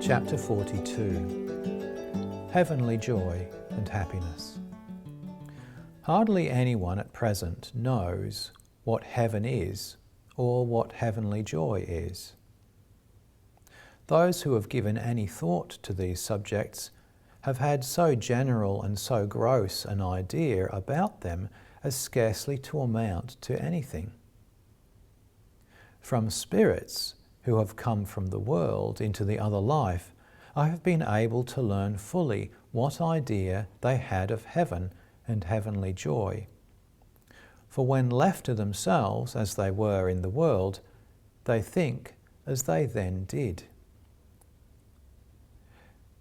Chapter 42. Heavenly Joy and Happiness. Hardly anyone at present knows what heaven is or what heavenly joy is. Those who have given any thought to these subjects have had so general and so gross an idea about them as scarcely to amount to anything. From spirits who have come from the world into the other life, I have been able to learn fully what idea they had of heaven and heavenly joy. For when left to themselves as they were in the world, they think as they then did.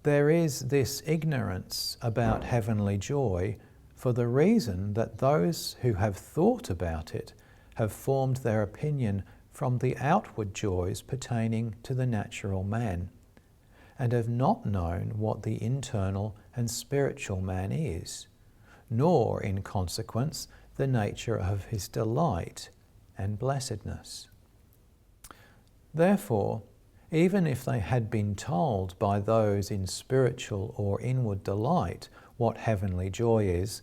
There is this ignorance about heavenly joy for the reason that those who have thought about it have formed their opinion from the outward joys pertaining to the natural man, and have not known what the internal and spiritual man is, nor, in consequence, the nature of his delight and blessedness. Therefore, even if they had been told by those in spiritual or inward delight what heavenly joy is,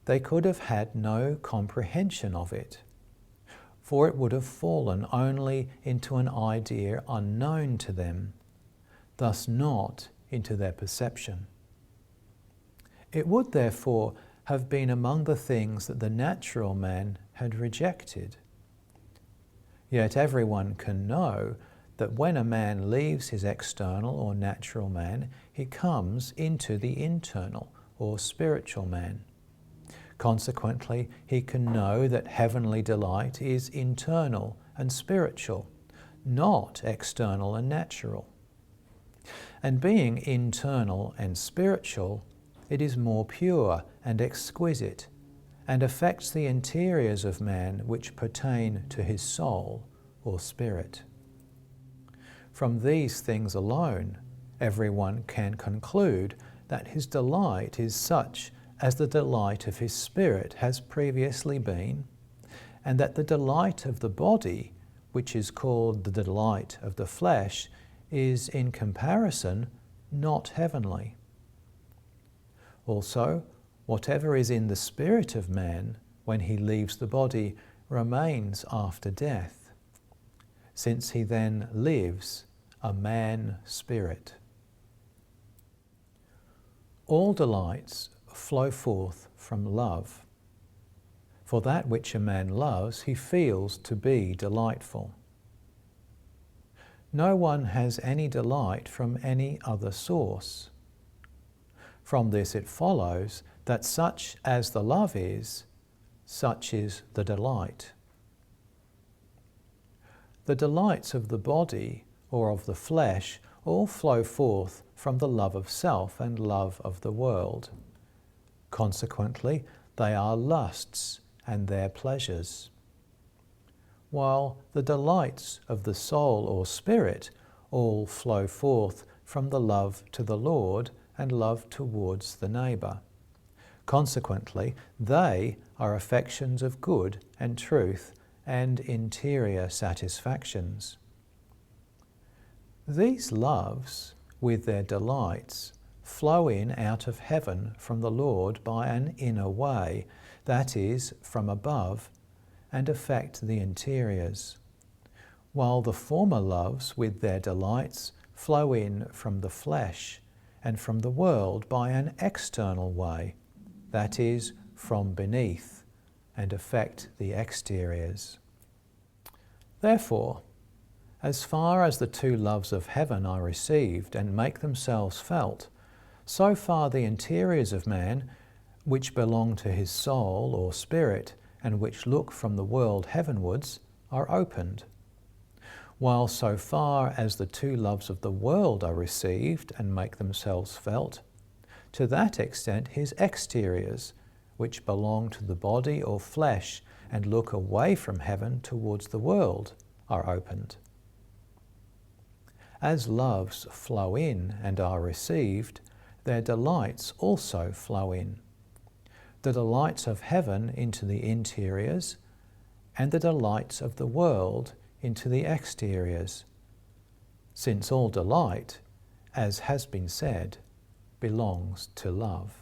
they could have had no comprehension of it, for it would have fallen only into an idea unknown to them, thus not into their perception. It would therefore have been among the things that the natural man had rejected. Yet everyone can know that when a man leaves his external or natural man, he comes into the internal or spiritual man. Consequently, he can know that heavenly delight is internal and spiritual, not external and natural. And being internal and spiritual, it is more pure and exquisite, and affects the interiors of man which pertain to his soul or spirit. From these things alone, everyone can conclude that his delight is such as the delight of his spirit has previously been, and that the delight of the body, which is called the delight of the flesh, is in comparison not heavenly. Also, whatever is in the spirit of man when he leaves the body remains after death, since he then lives a man-spirit. All delights flow forth from love. For that which a man loves, he feels to be delightful. No one has any delight from any other source. From this it follows that such as the love is, such is the delight. The delights of the body or of the flesh all flow forth from the love of self and love of the world. Consequently, they are lusts and their pleasures. While the delights of the soul or spirit all flow forth from the love to the Lord and love towards the neighbour. Consequently, they are affections of good and truth and interior satisfactions. These loves, with their delights, flow in out of heaven from the Lord by an inner way, that is, from above, and affect the interiors, while the former loves with their delights flow in from the flesh and from the world by an external way, that is, from beneath, and affect the exteriors. Therefore, as far as the two loves of heaven are received and make themselves felt, so far the interiors of man, which belong to his soul or spirit, and which look from the world heavenwards, are opened. While so far as the two loves of the world are received and make themselves felt, to that extent his exteriors, which belong to the body or flesh and look away from heaven towards the world, are opened. As loves flow in and are received, their delights also flow in. The delights of heaven into the interiors, and the delights of the world into the exteriors. Since all delight, as has been said, belongs to love.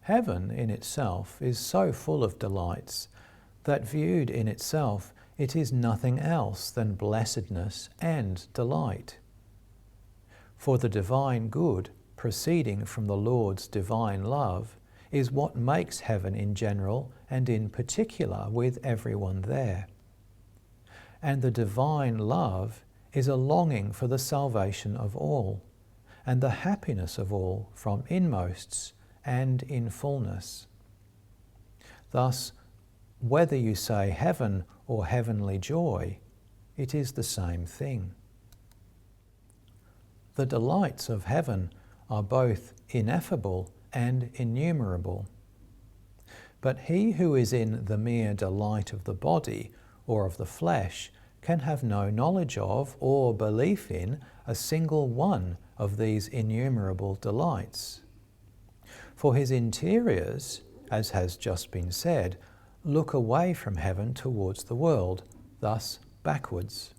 Heaven in itself is so full of delights that viewed in itself it is nothing else than blessedness and delight. For the divine good proceeding from the Lord's divine love is what makes heaven in general and in particular with everyone there. And the divine love is a longing for the salvation of all, and the happiness of all from inmosts and in fullness. Thus, whether you say heaven or heavenly joy, it is the same thing. The delights of heaven are both ineffable and innumerable. But he who is in the mere delight of the body or of the flesh can have no knowledge of or belief in a single one of these innumerable delights. For his interiors, as has just been said, look away from heaven towards the world, thus backwards.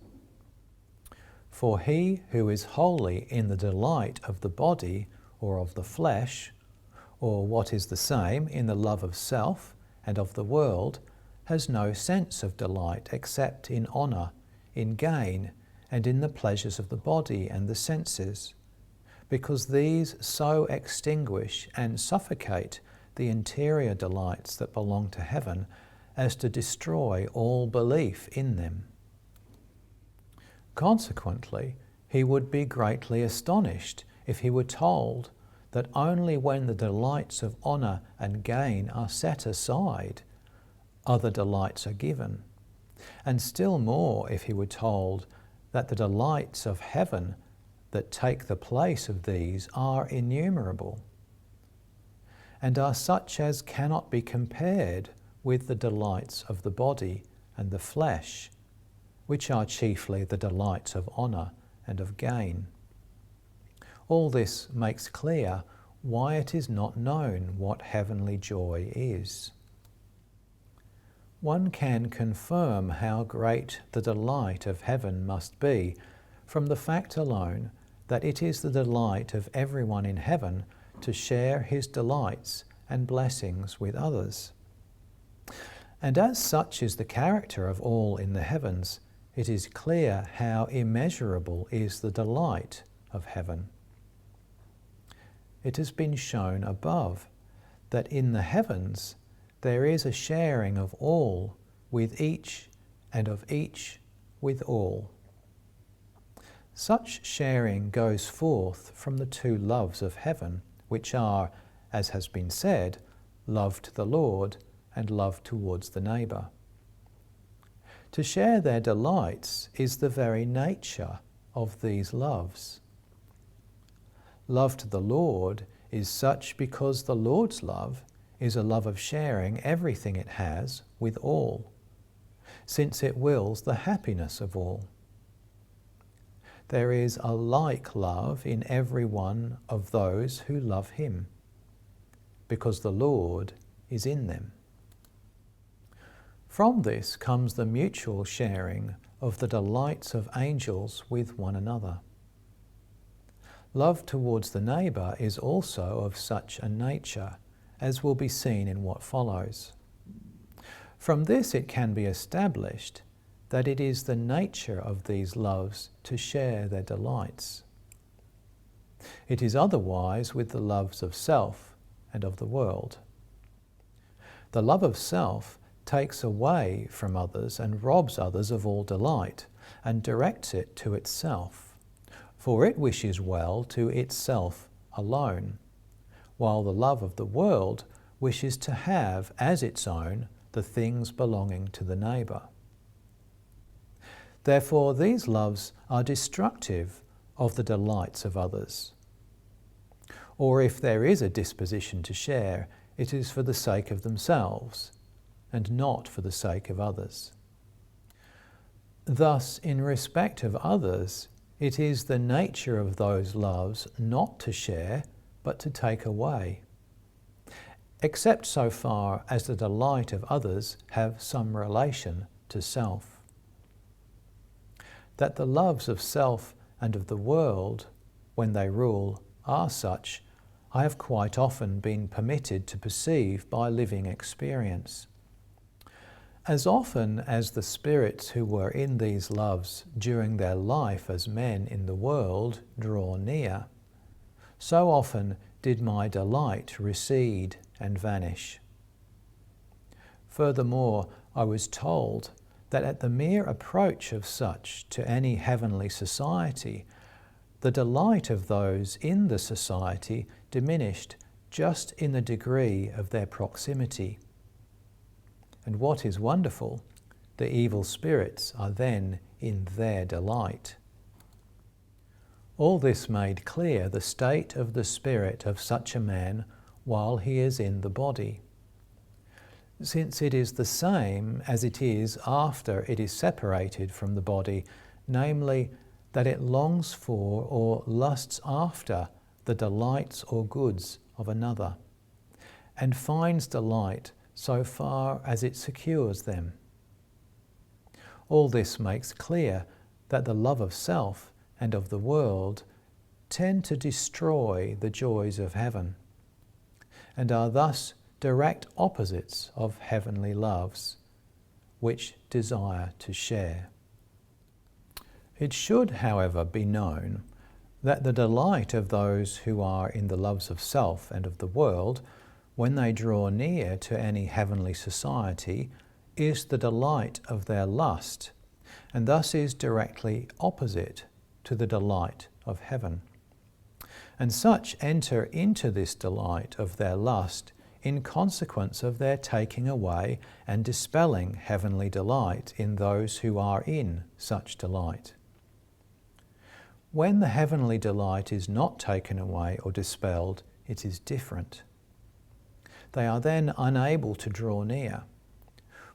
For he who is wholly in the delight of the body or of the flesh, or what is the same, in the love of self and of the world, has no sense of delight except in honour, in gain, and in the pleasures of the body and the senses, because these so extinguish and suffocate the interior delights that belong to heaven as to destroy all belief in them. Consequently, he would be greatly astonished if he were told that only when the delights of honour and gain are set aside, other delights are given, and still more if he were told that the delights of heaven that take the place of these are innumerable, and are such as cannot be compared with the delights of the body and the flesh, which are chiefly the delights of honour and of gain. All this makes clear why it is not known what heavenly joy is. One can confirm how great the delight of heaven must be from the fact alone that it is the delight of everyone in heaven to share his delights and blessings with others. And as such is the character of all in the heavens, it is clear how immeasurable is the delight of heaven. It has been shown above that in the heavens there is a sharing of all with each and of each with all. Such sharing goes forth from the two loves of heaven, which are, as has been said, love to the Lord and love towards the neighbour. To share their delights is the very nature of these loves. Love to the Lord is such because the Lord's love is a love of sharing everything it has with all, since it wills the happiness of all. There is a like love in every one of those who love him, because the Lord is in them. From this comes the mutual sharing of the delights of angels with one another. Love towards the neighbour is also of such a nature, as will be seen in what follows. From this it can be established that it is the nature of these loves to share their delights. It is otherwise with the loves of self and of the world. The love of self takes away from others and robs others of all delight, and directs it to itself, for it wishes well to itself alone, while the love of the world wishes to have as its own the things belonging to the neighbour. Therefore, these loves are destructive of the delights of others. Or if there is a disposition to share, it is for the sake of themselves, and not for the sake of others. Thus, in respect of others, it is the nature of those loves not to share, but to take away, except so far as the delight of others have some relation to self. That the loves of self and of the world, when they rule, are such, I have quite often been permitted to perceive by living experience. As often as the spirits who were in these loves during their life as men in the world draw near, so often did my delight recede and vanish. Furthermore, I was told that at the mere approach of such to any heavenly society, the delight of those in the society diminished just in the degree of their proximity. And what is wonderful, the evil spirits are then in their delight. All this made clear the state of the spirit of such a man while he is in the body, since it is the same as it is after it is separated from the body, namely, that it longs for or lusts after the delights or goods of another, and finds delight so far as it secures them. All this makes clear that the love of self and of the world tend to destroy the joys of heaven, and are thus direct opposites of heavenly loves, which desire to share. It should, however, be known that the delight of those who are in the loves of self and of the world, when they draw near to any heavenly society, is the delight of their lust, and thus is directly opposite to the delight of heaven. And such enter into this delight of their lust in consequence of their taking away and dispelling heavenly delight in those who are in such delight. When the heavenly delight is not taken away or dispelled, it is different. They are then unable to draw near,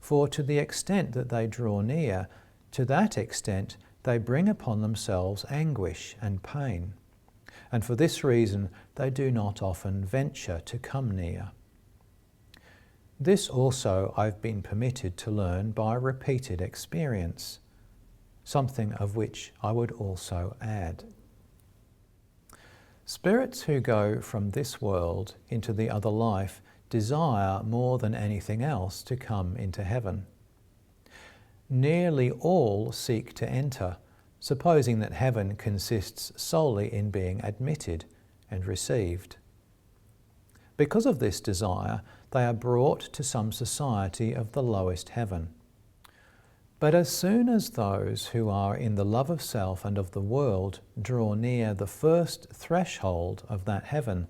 for to the extent that they draw near, to that extent they bring upon themselves anguish and pain, and for this reason they do not often venture to come near. This also I've been permitted to learn by repeated experience, something of which I would also add. Spirits who go from this world into the other life desire more than anything else to come into heaven. Nearly all seek to enter, supposing that heaven consists solely in being admitted and received. Because of this desire, they are brought to some society of the lowest heaven. But as soon as those who are in the love of self and of the world draw near the first threshold of that heaven,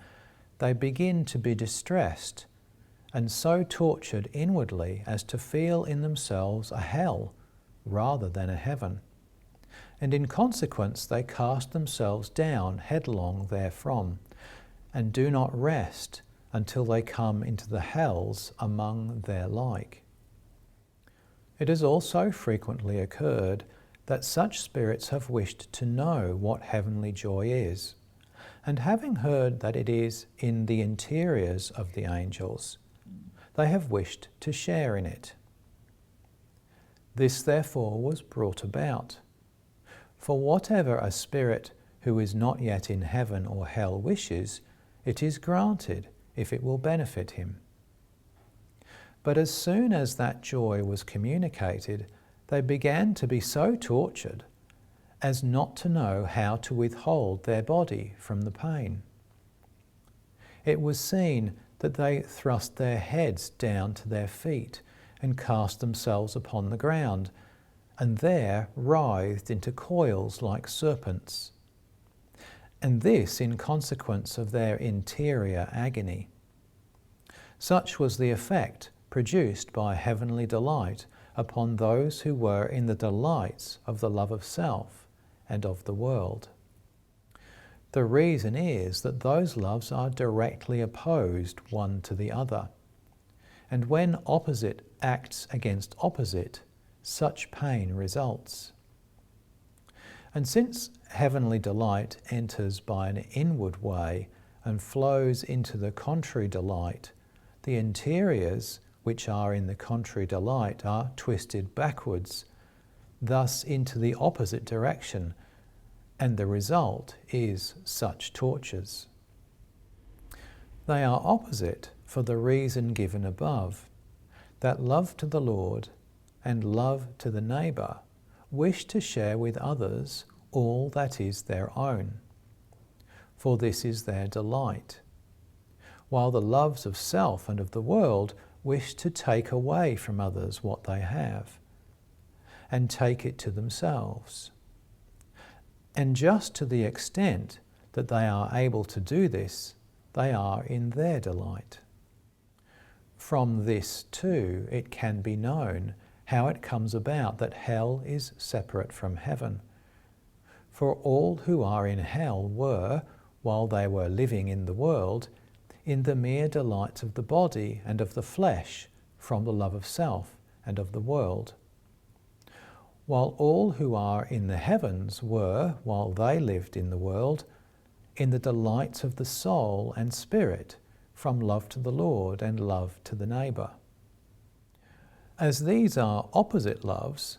they begin to be distressed and so tortured inwardly as to feel in themselves a hell rather than a heaven. And in consequence they cast themselves down headlong therefrom, and do not rest until they come into the hells among their like. It has also frequently occurred that such spirits have wished to know what heavenly joy is, and having heard that it is in the interiors of the angels, they have wished to share in it. This therefore was brought about. For whatever a spirit who is not yet in heaven or hell wishes, it is granted if it will benefit him. But as soon as that joy was communicated, they began to be so tortured as not to know how to withhold their body from the pain. It was seen that they thrust their heads down to their feet and cast themselves upon the ground, and there writhed into coils like serpents. And this in consequence of their interior agony. Such was the effect produced by heavenly delight upon those who were in the delights of the love of self and of the world. The reason is that those loves are directly opposed one to the other, and when opposite acts against opposite, such pain results. And since heavenly delight enters by an inward way and flows into the contrary delight, the interiors which are in the contrary delight are twisted backwards, thus into the opposite direction, and the result is such tortures. They are opposite for the reason given above, that love to the Lord and love to the neighbour wish to share with others all that is their own, for this is their delight, while the loves of self and of the world wish to take away from others what they have, and take it to themselves. And just to the extent that they are able to do this, they are in their delight. From this too it can be known how it comes about that hell is separate from heaven. For all who are in hell were, while they were living in the world, in the mere delights of the body and of the flesh, from the love of self and of the world. While all who are in the heavens were, while they lived in the world, in the delights of the soul and spirit, from love to the Lord and love to the neighbour. As these are opposite loves,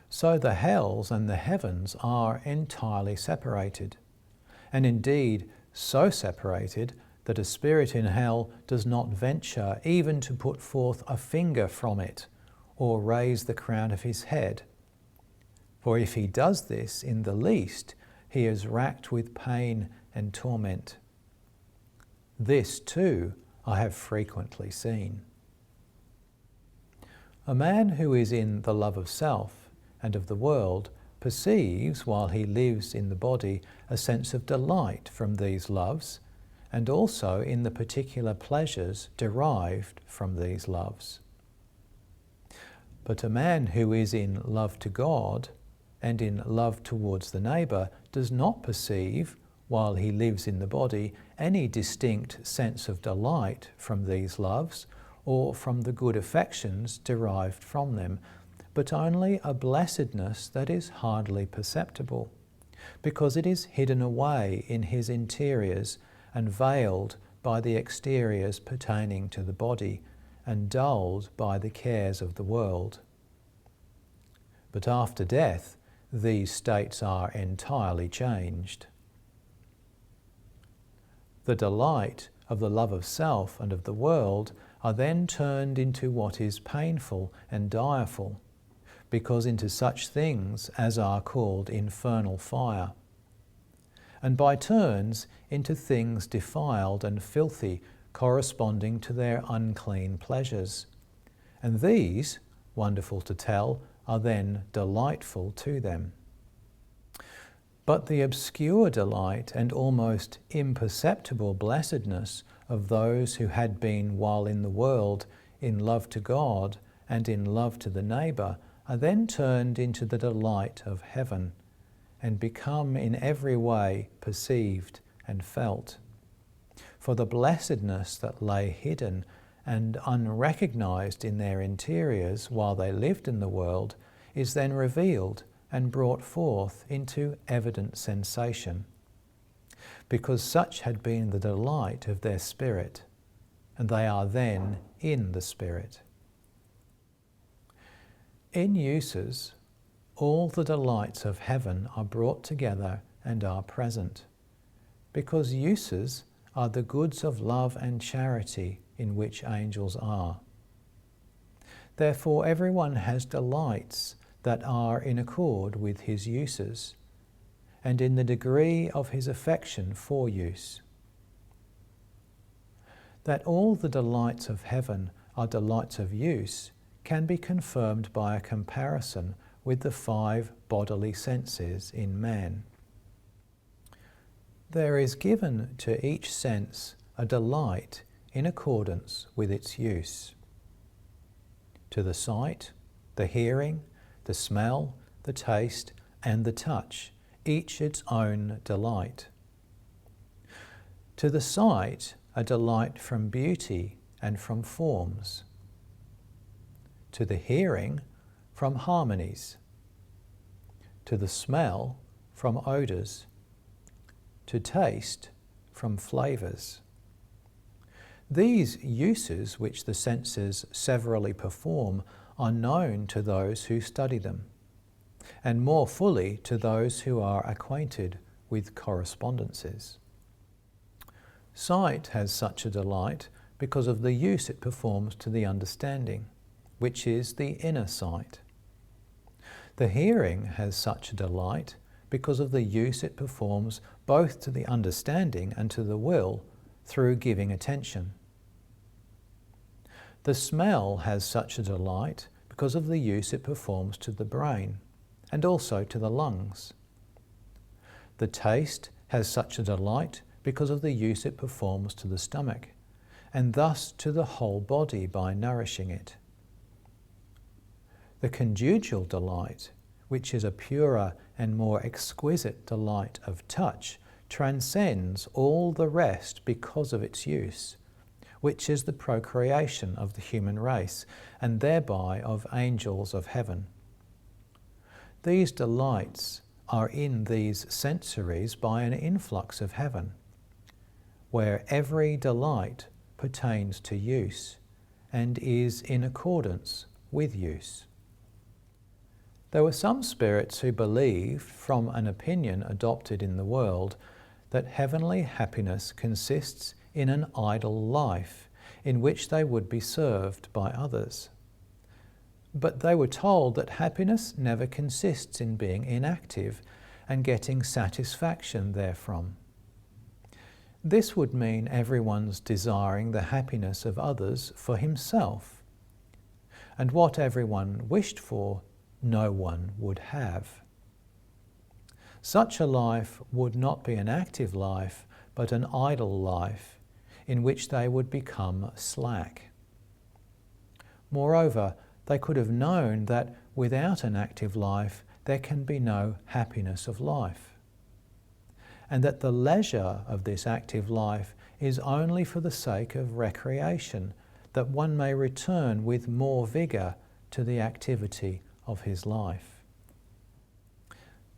so the hells and the heavens are entirely separated, and indeed so separated that a spirit in hell does not venture even to put forth a finger from it, or raise the crown of his head. For if he does this in the least, he is racked with pain and torment. This too I have frequently seen. A man who is in the love of self and of the world perceives, while he lives in the body, a sense of delight from these loves, and also in the particular pleasures derived from these loves. But a man who is in love to God and in love towards the neighbour does not perceive, while he lives in the body, any distinct sense of delight from these loves or from the good affections derived from them, but only a blessedness that is hardly perceptible, because it is hidden away in his interiors and veiled by the exteriors pertaining to the body, and dulled by the cares of the world. But after death, these states are entirely changed. The delight of the love of self and of the world are then turned into what is painful and direful, because into such things as are called infernal fire, and by turns into things defiled and filthy, corresponding to their unclean pleasures. And these, wonderful to tell, are then delightful to them. But the obscure delight and almost imperceptible blessedness of those who had been, while in the world, in love to God and in love to the neighbour, are then turned into the delight of heaven, and become in every way perceived and felt. For the blessedness that lay hidden and unrecognized in their interiors while they lived in the world is then revealed and brought forth into evident sensation, because such had been the delight of their spirit, and they are then in the spirit. In uses, all the delights of heaven are brought together and are present, because uses are the goods of love and charity in which angels are. Therefore everyone has delights that are in accord with his uses, and in the degree of his affection for use. That all the delights of heaven are delights of use can be confirmed by a comparison with the 5 bodily senses in man. There is given to each sense a delight in accordance with its use. To the sight, the hearing, the smell, the taste, and the touch, each its own delight. To the sight, a delight from beauty and from forms. To the hearing, from harmonies. To the smell, from odours. To taste, from flavours. These uses which the senses severally perform are known to those who study them. and more fully to those who are acquainted with correspondences. Sight has such a delight because of the use it performs to the understanding, which is the inner sight. The hearing has such a delight because of the use it performs both to the understanding and to the will through giving attention. The smell has such a delight because of the use it performs to the brain and also to the lungs. The taste has such a delight because of the use it performs to the stomach and thus to the whole body by nourishing it. The conjugal delight, which is a purer and more exquisite delight of touch, transcends all the rest because of its use, which is the procreation of the human race, and thereby of angels of heaven. These delights are in these sensories by an influx of heaven, where every delight pertains to use and is in accordance with use. There were some spirits who believed, from an opinion adopted in the world, that heavenly happiness consists in an idle life in which they would be served by others. But they were told that happiness never consists in being inactive and getting satisfaction therefrom. This would mean everyone's desiring the happiness of others for himself, and what everyone wished for, no one would have. Such a life would not be an active life, but an idle life, in which they would become slack. Moreover, they could have known that without an active life there can be no happiness of life, and that the leisure of this active life is only for the sake of recreation, that one may return with more vigour to the activity of his life.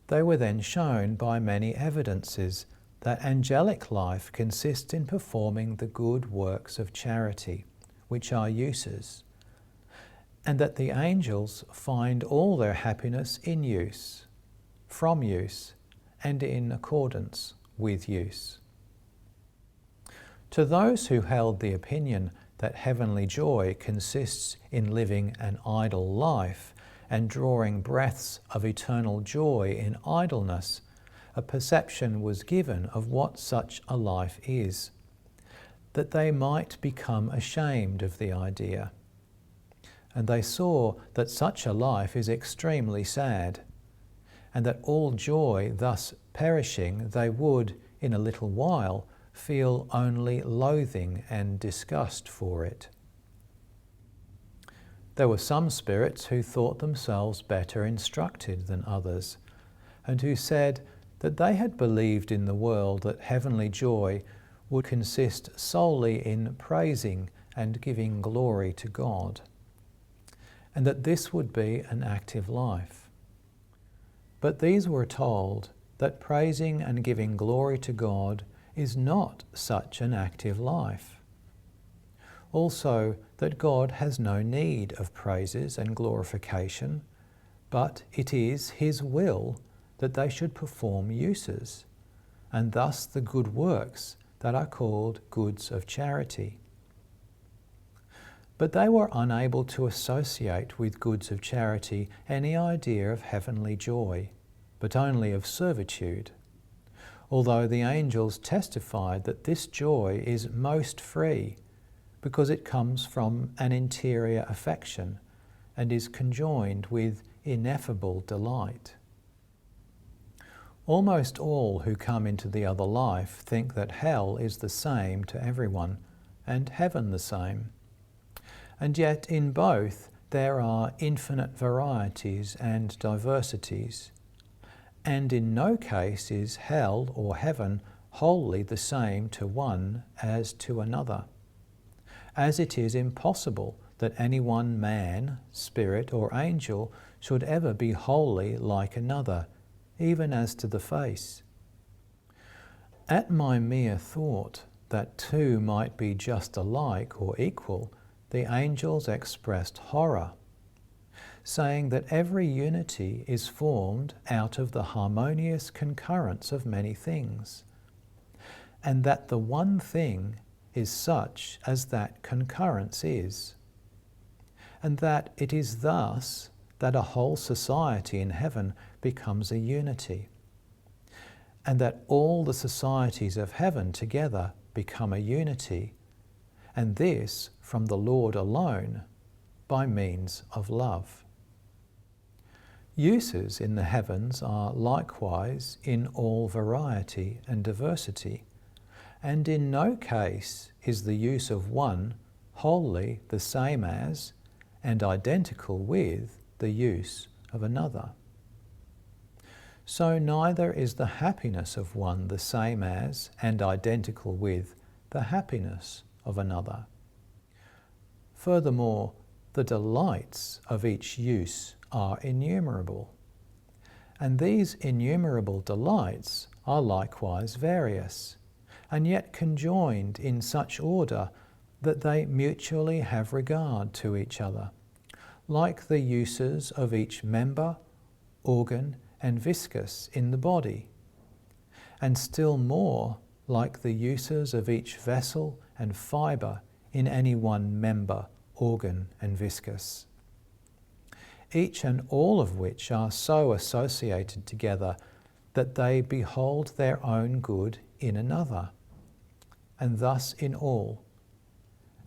They were then shown by many evidences that angelic life consists in performing the good works of charity, which are uses, and that the angels find all their happiness in use, from use, and in accordance with use. To those who held the opinion that heavenly joy consists in living an idle life and drawing breaths of eternal joy in idleness, a perception was given of what such a life is, that they might become ashamed of the idea. And they saw that such a life is extremely sad, and that all joy thus perishing, they would, in a little while, feel only loathing and disgust for it. There were some spirits who thought themselves better instructed than others, and who said that they had believed in the world that heavenly joy would consist solely in praising and giving glory to God, and that this would be an active life. But these were told that praising and giving glory to God is not such an active life. Also, that God has no need of praises and glorification, but it is His will that they should perform uses, and thus the good works that are called goods of charity. But they were unable to associate with goods of charity any idea of heavenly joy, but only of servitude, although the angels testified that this joy is most free, because it comes from an interior affection and is conjoined with ineffable delight. Almost all who come into the other life think that hell is the same to everyone, and heaven the same. And yet in both there are infinite varieties and diversities, and in no case is hell or heaven wholly the same to one as to another, as it is impossible that any one man, spirit, or angel should ever be wholly like another, even as to the face. At my mere thought that two might be just alike or equal, the angels expressed horror, saying that every unity is formed out of the harmonious concurrence of many things, and that the one thing is such as that concurrence is, and that it is thus that a whole society in heaven becomes a unity, and that all the societies of heaven together become a unity, and this from the Lord alone, by means of love. Uses in the heavens are likewise in all variety and diversity, and in no case is the use of one wholly the same as and identical with the use of another. So neither is the happiness of one the same as and identical with the happiness of another. Furthermore, the delights of each use are innumerable, and these innumerable delights are likewise various, and yet conjoined in such order that they mutually have regard to each other, like the uses of each member, organ, and viscus in the body, and still more like the uses of each vessel and fibre in any one member, organ, and viscus, each and all of which are so associated together that they behold their own good in another, and thus in all,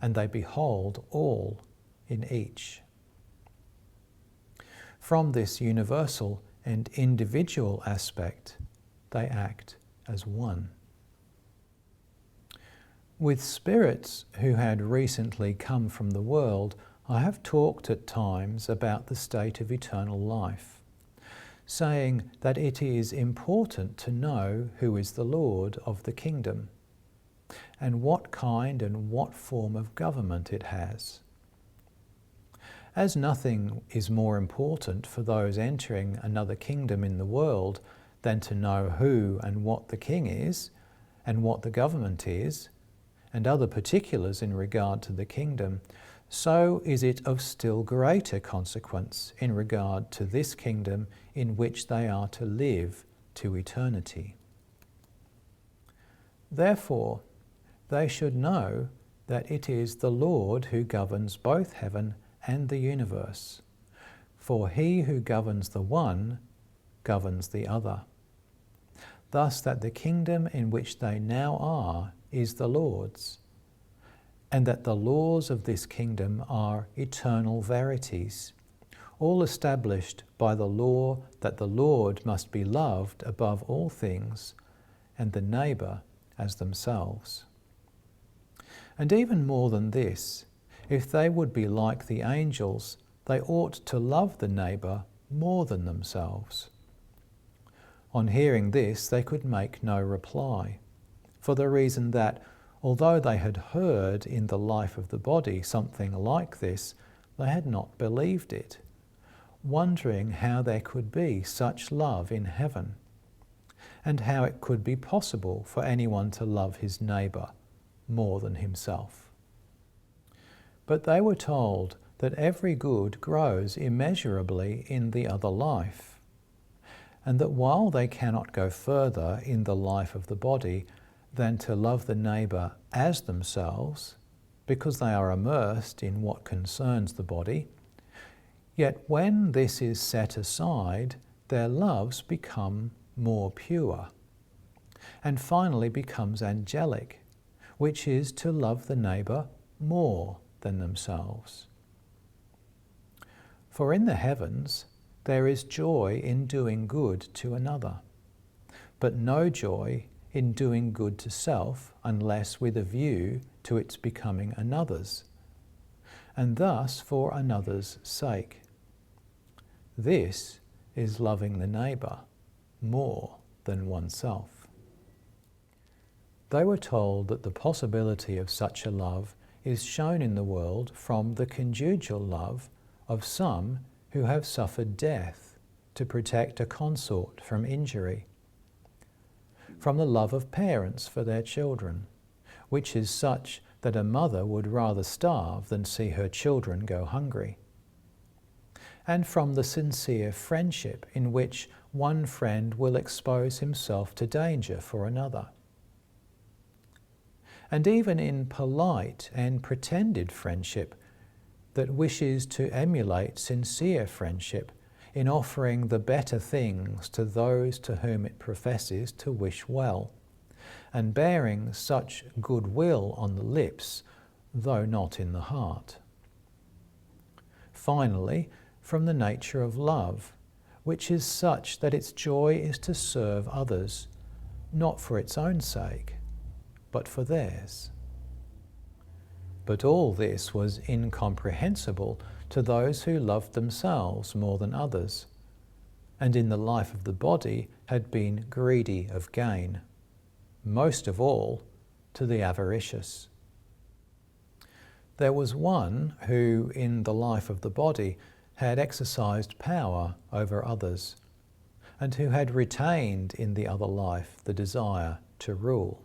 and they behold all in each. From this universal and individual aspect, they act as one. With spirits who had recently come from the world, I have talked at times about the state of eternal life, saying that it is important to know who is the Lord of the kingdom, and what kind and what form of government it has. As nothing is more important for those entering another kingdom in the world than to know who and what the king is, and what the government is, and other particulars in regard to the kingdom, so is it of still greater consequence in regard to this kingdom in which they are to live to eternity. Therefore, they should know that it is the Lord who governs both heaven and the universe, for he who governs the one governs the other, thus that the kingdom in which they now are is the Lord's, and that the laws of this kingdom are eternal verities, all established by the law that the Lord must be loved above all things, and the neighbour as themselves. And even more than this, if they would be like the angels, they ought to love the neighbour more than themselves. On hearing this, they could make no reply, for the reason that, although they had heard in the life of the body something like this, they had not believed it, wondering how there could be such love in heaven, and how it could be possible for anyone to love his neighbour more than himself. But they were told that every good grows immeasurably in the other life, and that while they cannot go further in the life of the body than to love the neighbour as themselves, because they are immersed in what concerns the body, yet when this is set aside, their loves become more pure, and finally becomes angelic, which is to love the neighbour more than themselves. For in the heavens there is joy in doing good to another, but no joy in doing good to self unless with a view to its becoming another's, and thus for another's sake. This is loving the neighbour more than oneself. They were told that the possibility of such a love is shown in the world from the conjugal love of some who have suffered death to protect a consort from injury, from the love of parents for their children, which is such that a mother would rather starve than see her children go hungry, and from the sincere friendship in which one friend will expose himself to danger for another. And even in polite and pretended friendship that wishes to emulate sincere friendship in offering the better things to those to whom it professes to wish well, and bearing such goodwill on the lips, though not in the heart. Finally, from the nature of love, which is such that its joy is to serve others, not for its own sake, but for theirs. But all this was incomprehensible to those who loved themselves more than others, and in the life of the body had been greedy of gain, most of all to the avaricious. There was one who, in the life of the body, had exercised power over others, and who had retained in the other life the desire to rule.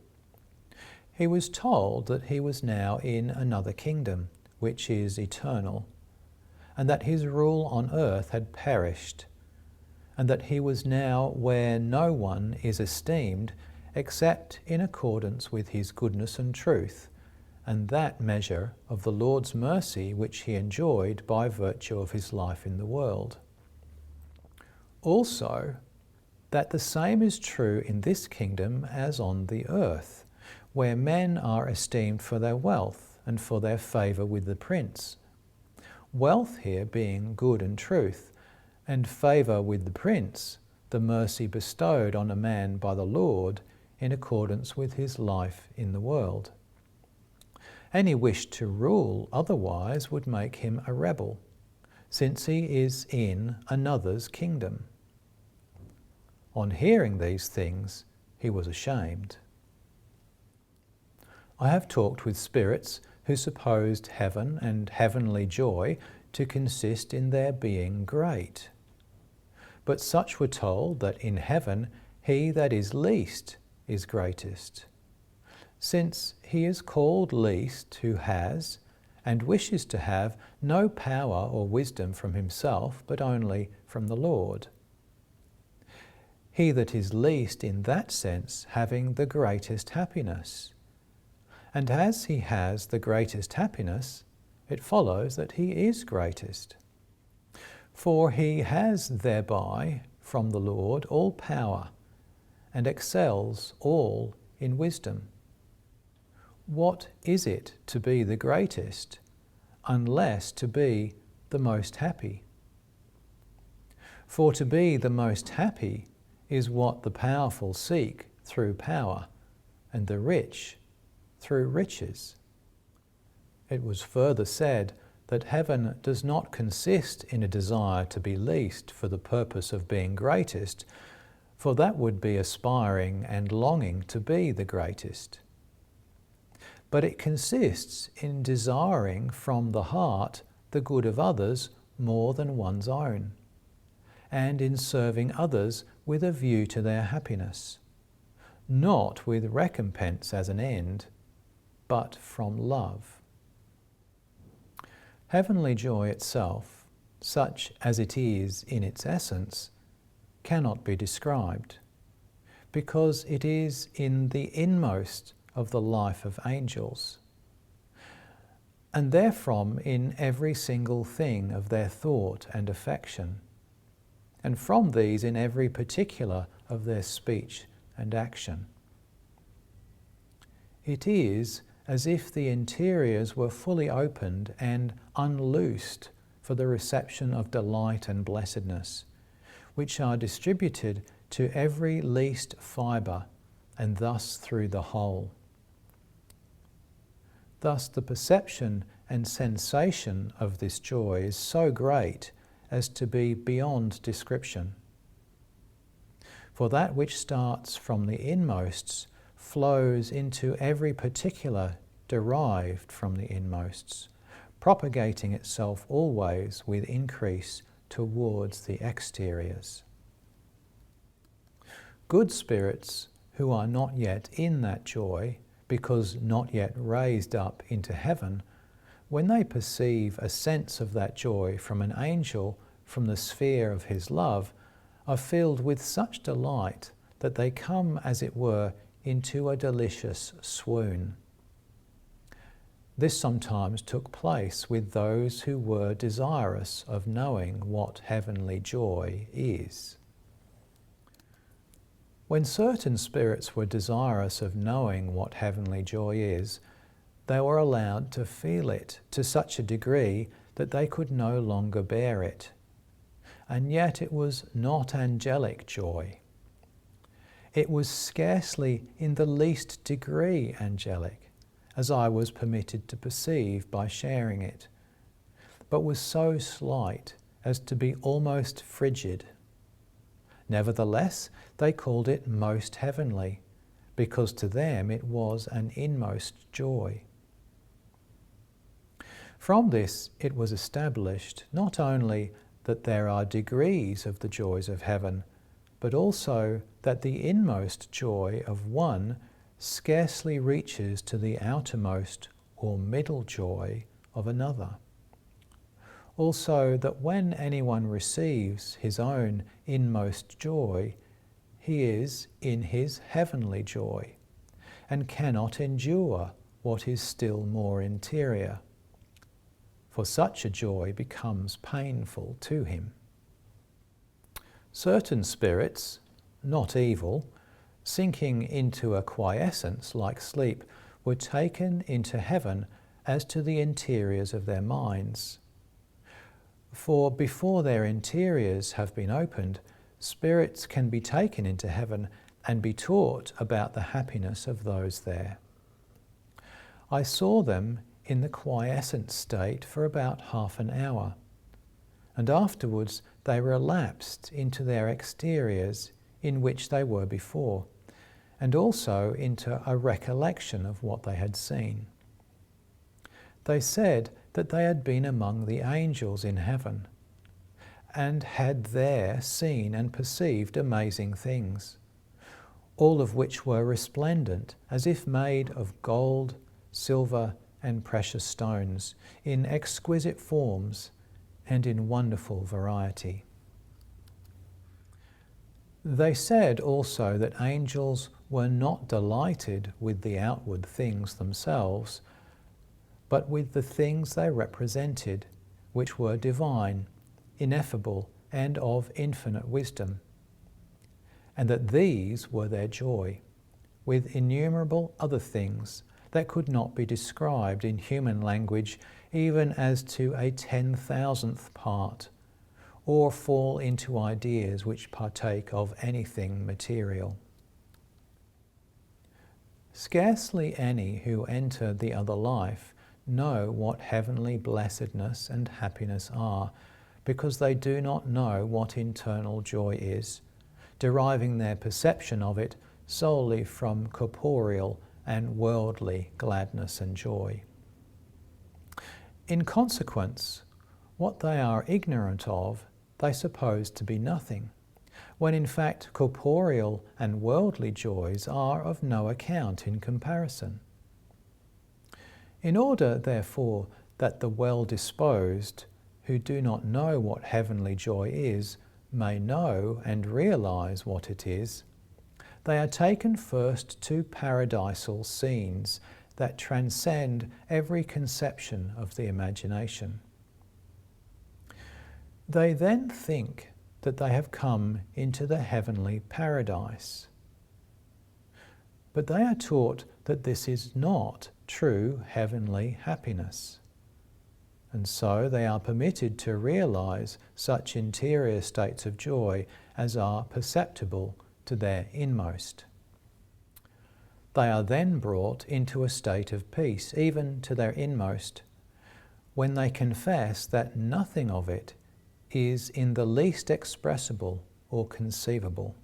He was told that he was now in another kingdom, which is eternal, and that his rule on earth had perished, and that he was now where no one is esteemed except in accordance with his goodness and truth, and that measure of the Lord's mercy which he enjoyed by virtue of his life in the world. Also, that the same is true in this kingdom as on the earth, where men are esteemed for their wealth and for their favour with the prince. Wealth here being good and truth, and favour with the prince, the mercy bestowed on a man by the Lord in accordance with his life in the world. Any wish to rule otherwise would make him a rebel, since he is in another's kingdom. On hearing these things, he was ashamed. I have talked with spirits who supposed heaven and heavenly joy to consist in their being great. But such were told that in heaven he that is least is greatest, since he is called least who has and wishes to have no power or wisdom from himself, but only from the Lord. He that is least in that sense having the greatest happiness. And as he has the greatest happiness, it follows that he is greatest. For he has thereby from the Lord all power, and excels all in wisdom. What is it to be the greatest, unless to be the most happy? For to be the most happy is what the powerful seek through power, and the rich through riches. It was further said that heaven does not consist in a desire to be least for the purpose of being greatest, for that would be aspiring and longing to be the greatest. But it consists in desiring from the heart the good of others more than one's own, and in serving others with a view to their happiness, not with recompense as an end, but from love. Heavenly joy itself, such as it is in its essence, cannot be described, because it is in the inmost of the life of angels, and therefrom in every single thing of their thought and affection, and from these in every particular of their speech and action. It is as if the interiors were fully opened and unloosed for the reception of delight and blessedness, which are distributed to every least fibre, and thus through the whole. Thus the perception and sensation of this joy is so great as to be beyond description. For that which starts from the inmosts flows into every particular derived from the inmosts, propagating itself always with increase towards the exteriors. Good spirits who are not yet in that joy, because not yet raised up into heaven, when they perceive a sense of that joy from an angel, from the sphere of his love are filled with such delight that they come, as it were, into a delicious swoon. This sometimes took place with those who were desirous of knowing what heavenly joy is. When certain spirits were desirous of knowing what heavenly joy is, they were allowed to feel it to such a degree that they could no longer bear it. And yet it was not angelic joy. It was scarcely in the least degree angelic, as I was permitted to perceive by sharing it, but was so slight as to be almost frigid. Nevertheless, they called it most heavenly, because to them it was an inmost joy. From this it was established not only that there are degrees of the joys of heaven, but also that the inmost joy of one scarcely reaches to the outermost or middle joy of another. Also that when anyone receives his own inmost joy, he is in his heavenly joy, and cannot endure what is still more interior, for such a joy becomes painful to him. Certain spirits, not evil, sinking into a quiescence like sleep, were taken into heaven as to the interiors of their minds. For before their interiors have been opened, spirits can be taken into heaven and be taught about the happiness of those there. I saw them in the quiescent state for about half an hour, and afterwards they relapsed into their exteriors in which they were before, and also into a recollection of what they had seen. They said that they had been among the angels in heaven, and had there seen and perceived amazing things, all of which were resplendent, as if made of gold, silver, and precious stones, in exquisite forms and in wonderful variety. They said also that angels were not delighted with the outward things themselves, but with the things they represented, which were divine, ineffable, and of infinite wisdom, and that these were their joy, with innumerable other things that could not be described in human language, even as to a 10,000th part, or fall into ideas which partake of anything material. Scarcely any who enter the other life know what heavenly blessedness and happiness are, because they do not know what internal joy is, deriving their perception of it solely from corporeal and worldly gladness and joy. In consequence, what they are ignorant of they suppose to be nothing, when in fact corporeal and worldly joys are of no account in comparison. In order, therefore, that the well-disposed, who do not know what heavenly joy is, may know and realize what it is, they are taken first to paradisal scenes that transcend every conception of the imagination. They then think that they have come into the heavenly paradise. But they are taught that this is not true heavenly happiness. And so they are permitted to realize such interior states of joy as are perceptible to their inmost. They are then brought into a state of peace, even to their inmost, when they confess that nothing of it is in the least expressible or conceivable.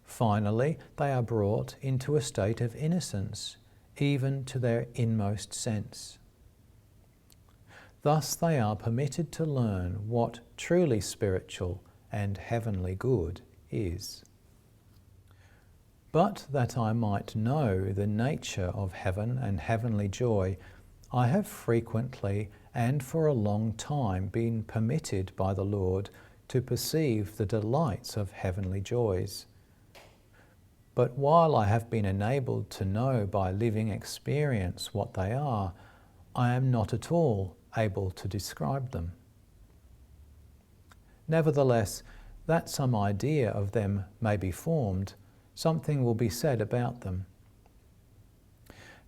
Finally, they are brought into a state of innocence, even to their inmost sense. Thus they are permitted to learn what truly spiritual and heavenly good is. But that I might know the nature of heaven and heavenly joy, I have frequently and for a long time been permitted by the Lord to perceive the delights of heavenly joys. But while I have been enabled to know by living experience what they are, I am not at all able to describe them. Nevertheless, that some idea of them may be formed, something will be said about them.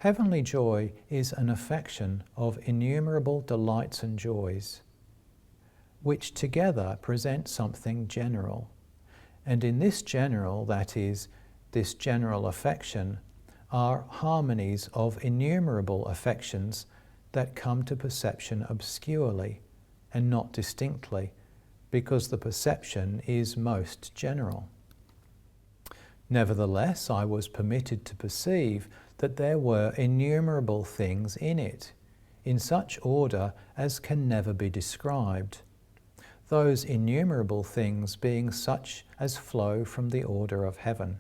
Heavenly joy is an affection of innumerable delights and joys, which together present something general. And in this general, that is, this general affection, are harmonies of innumerable affections that come to perception obscurely and not distinctly, because the perception is most general. Nevertheless, I was permitted to perceive that there were innumerable things in it, in such order as can never be described, those innumerable things being such as flow from the order of heaven.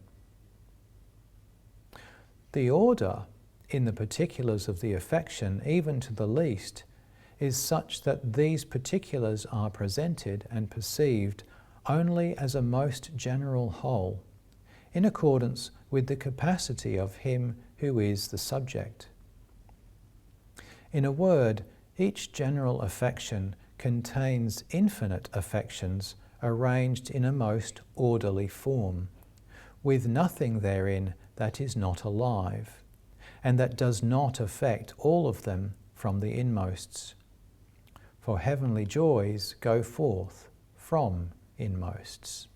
The order, in the particulars of the affection, even to the least, is such that these particulars are presented and perceived only as a most general whole, in accordance with the capacity of him who is the subject. In a word, each general affection contains infinite affections arranged in a most orderly form, with nothing therein that is not alive, and that does not affect all of them from the inmosts. For heavenly joys go forth from inmosts.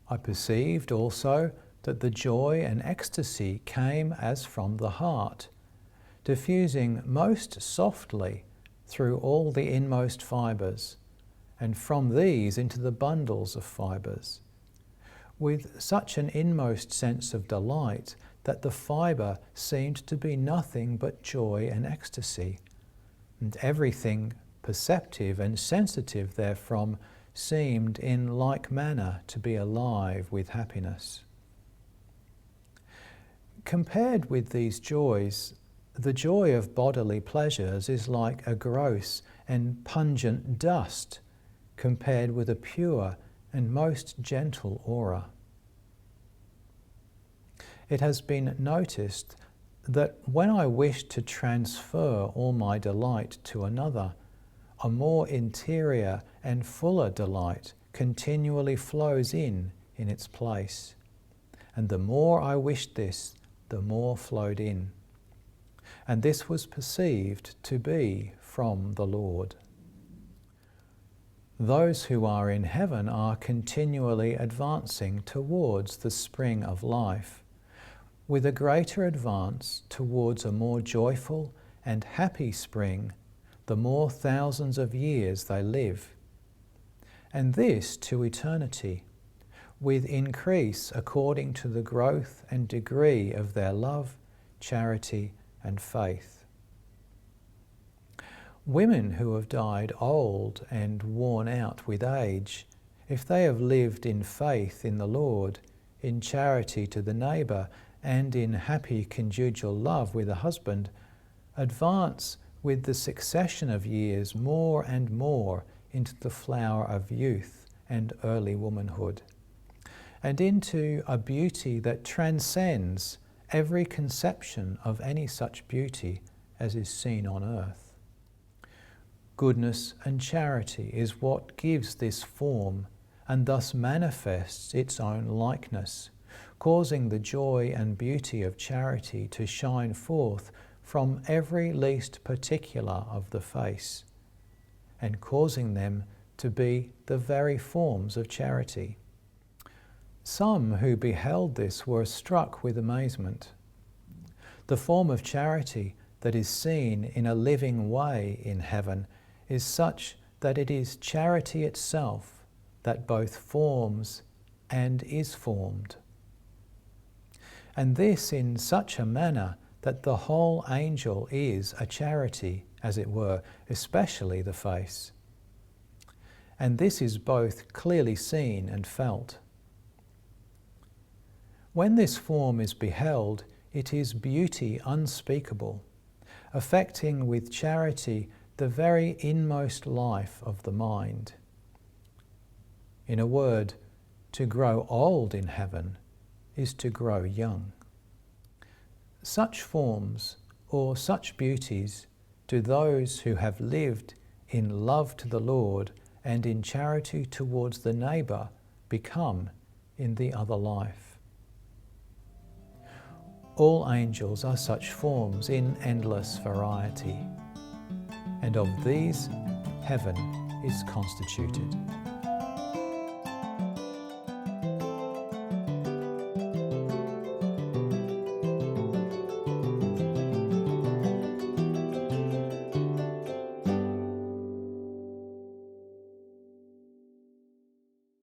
I perceived also that the joy and ecstasy came as from the heart, diffusing most softly through all the inmost fibres, and from these into the bundles of fibres, with such an inmost sense of delight that the fibre seemed to be nothing but joy and ecstasy, and everything perceptive and sensitive therefrom seemed in like manner to be alive with happiness. Compared with these joys, the joy of bodily pleasures is like a gross and pungent dust compared with a pure and most gentle aura. It has been noticed that when I wish to transfer all my delight to another, a more interior and fuller delight continually flows in its place. And the more I wished this, the more flowed in. And this was perceived to be from the Lord. Those who are in heaven are continually advancing towards the spring of life, with a greater advance towards a more joyful and happy spring the more thousands of years they live, and this to eternity, with increase according to the growth and degree of their love, charity, and faith. Women who have died old and worn out with age, if they have lived in faith in the Lord, in charity to the neighbour, and in happy conjugal love with a husband, advance with the succession of years more and more into the flower of youth and early womanhood, and into a beauty that transcends every conception of any such beauty as is seen on earth. Goodness and charity is what gives this form and thus manifests its own likeness, causing the joy and beauty of charity to shine forth from every least particular of the face, and causing them to be the very forms of charity. Some who beheld this were struck with amazement. The form of charity that is seen in a living way in heaven is such that it is charity itself that both forms and is formed. And this in such a manner that the whole angel is a charity, as it were, especially the face. And this is both clearly seen and felt. When this form is beheld, it is beauty unspeakable, affecting with charity the very inmost life of the mind. In a word, to grow old in heaven is to grow young. Such forms or such beauties do those who have lived in love to the Lord and in charity towards the neighbour become in the other life. All angels are such forms in endless variety, and of these heaven is constituted.